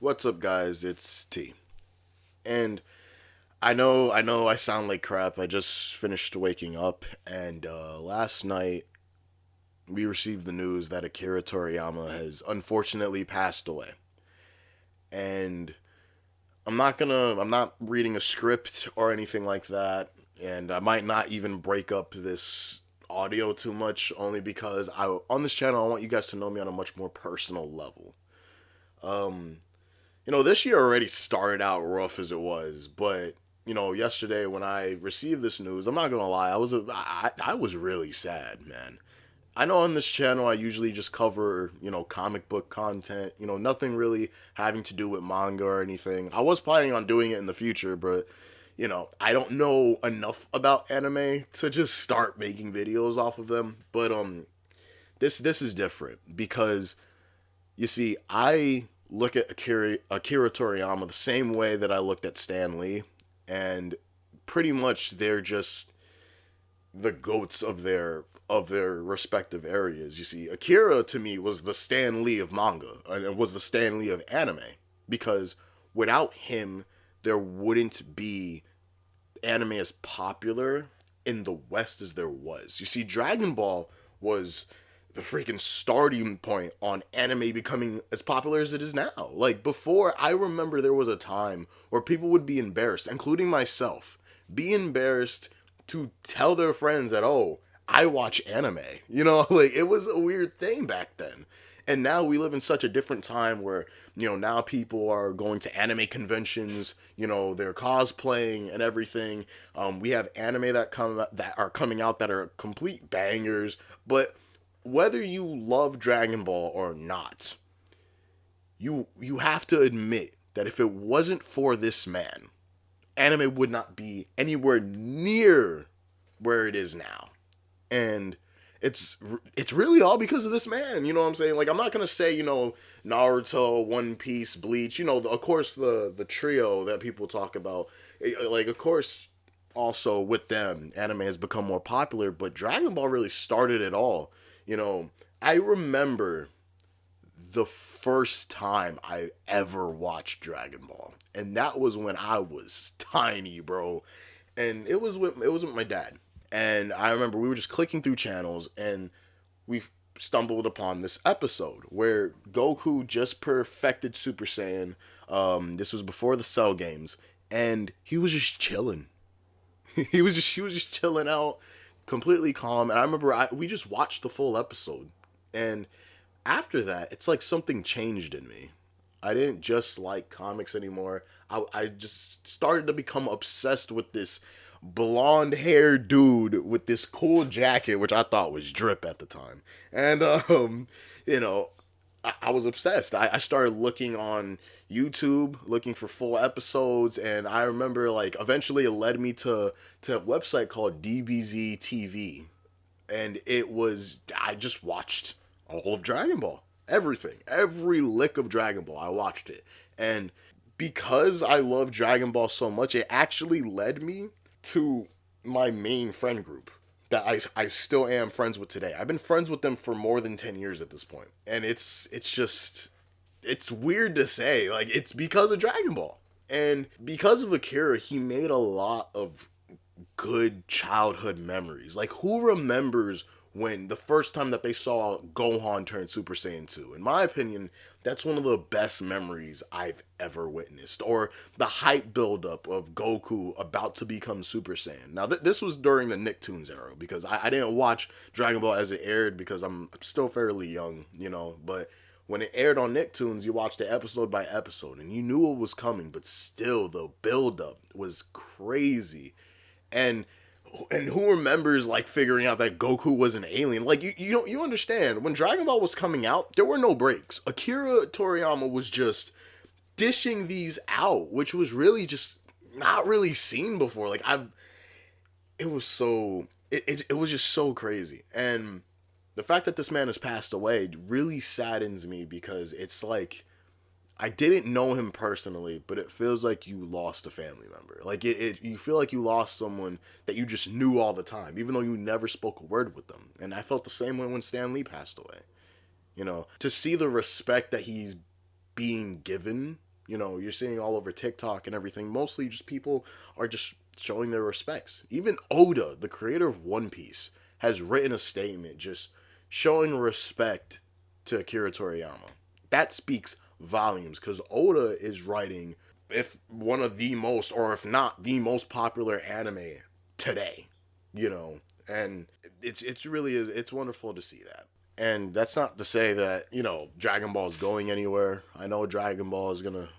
What's up, guys? It's T. And I know I sound like crap. I just finished waking up, and last night we received the news that Akira Toriyama has unfortunately passed away. And I'm not reading a script or anything like that, and I might not even break up this audio too much, only because on this channel, I want you guys to know me on a much more personal level. Um, this year already started out rough as it was, but yesterday when I received this news, I'm not gonna lie, I was really sad, man. I know on this channel I usually just cover comic book content, nothing really having to do with manga or anything. I was planning on doing it in the future, but I don't know enough about anime to just start making videos off of them. But this is different because you see, I look at Akira Toriyama the same way that I looked at Stan Lee, and pretty much they're just the goats of their respective areas. You see, Akira to me was the Stan Lee of manga, and it was the Stan Lee of anime, because without him, there wouldn't be anime as popular in the West as there was. You see, Dragon Ball was the freaking starting point on anime becoming as popular as it is now. Like before, I remember there was a time where people would be embarrassed, including myself, be embarrassed to tell their friends that, oh, I watch anime. Like it was a weird thing back then. And now we live in such a different time where, now people are going to anime conventions, they're cosplaying and everything. We have anime that are coming out that are complete bangers, but whether you love Dragon Ball or not, you have to admit that if it wasn't for this man, anime would not be anywhere near where it is now. And it's really all because of this man. You know what I'm saying? Like I'm not gonna say Naruto, One Piece, Bleach. Of course the trio that people talk about. Like of course also with them, anime has become more popular. But Dragon Ball really started it all. I remember the first time I ever watched Dragon Ball, and that was when I was tiny, bro. And it was with my dad. And I remember we were just clicking through channels, and we stumbled upon this episode where Goku just perfected Super Saiyan. This was before the Cell games, and he was just chilling. He was just chilling out, completely calm. And I remember we just watched the full episode, and after that, it's like something changed in me. I didn't just like comics anymore. I just started to become obsessed with this blonde haired dude with this cool jacket, which I thought was drip at the time. And, you know, I was obsessed. I started looking on YouTube, looking for full episodes, and I remember like eventually it led me to a website called DBZ TV, and I just watched all of Dragon Ball, everything, every lick of Dragon Ball. I watched it, and because I love Dragon Ball so much, it actually led me to my main friend group that I still am friends with today. I've been friends with them for more than 10 years at this point. And it's just it's weird to say. Like it's because of Dragon Ball. And because of Akira, he made a lot of good childhood memories. Like who remembers when the first time that they saw Gohan turn Super Saiyan 2? In my opinion, that's one of the best memories I've ever witnessed. Or the hype buildup of Goku about to become Super Saiyan. Now, this was during the Nicktoons era because I didn't watch Dragon Ball as it aired because I'm still fairly young, but when it aired on Nicktoons, you watched it episode by episode and you knew what was coming, but still the buildup was crazy. And who remembers like figuring out that Goku was an alien? Like you understand when Dragon Ball was coming out, there were no breaks. Akira Toriyama was just dishing these out, which was really just not really seen before. Like it was so it was just so crazy. And the fact that this man has passed away really saddens me because it's like I didn't know him personally, but it feels like you lost a family member. Like you feel like you lost someone that you just knew all the time, even though you never spoke a word with them. And I felt the same way when Stan Lee passed away. To see the respect that he's being given You're seeing all over TikTok and everything. Mostly just people are just showing their respects. Even Oda, the creator of One Piece, has written a statement just showing respect to Akira Toriyama. That speaks volumes because Oda is writing, if one of the most, or if not the most popular anime today, you know, and it's really it's wonderful to see that. And that's not to say that Dragon Ball is going anywhere. I know Dragon Ball is gonna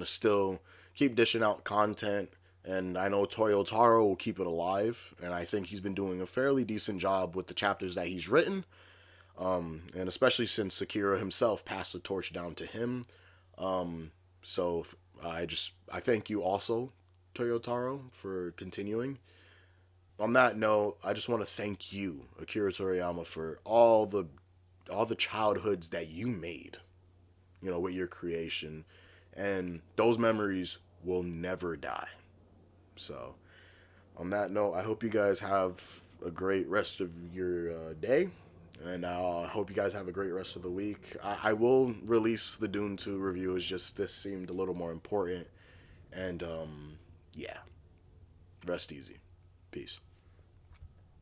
still keep dishing out content, and I know Toyotaro will keep it alive. And I think he's been doing a fairly decent job with the chapters that he's written, and especially since Akira himself passed the torch down to him. So I thank you also, Toyotaro, for continuing. On that note, I just want to thank you, Akira Toriyama, for all the childhoods that you made, with your creation, and those memories will never die. So, on that note, I hope you guys have a great rest of your day, and I hope you guys have a great rest of the week. I will release the Dune 2 review. It's just this seemed a little more important, and yeah, rest easy. Peace.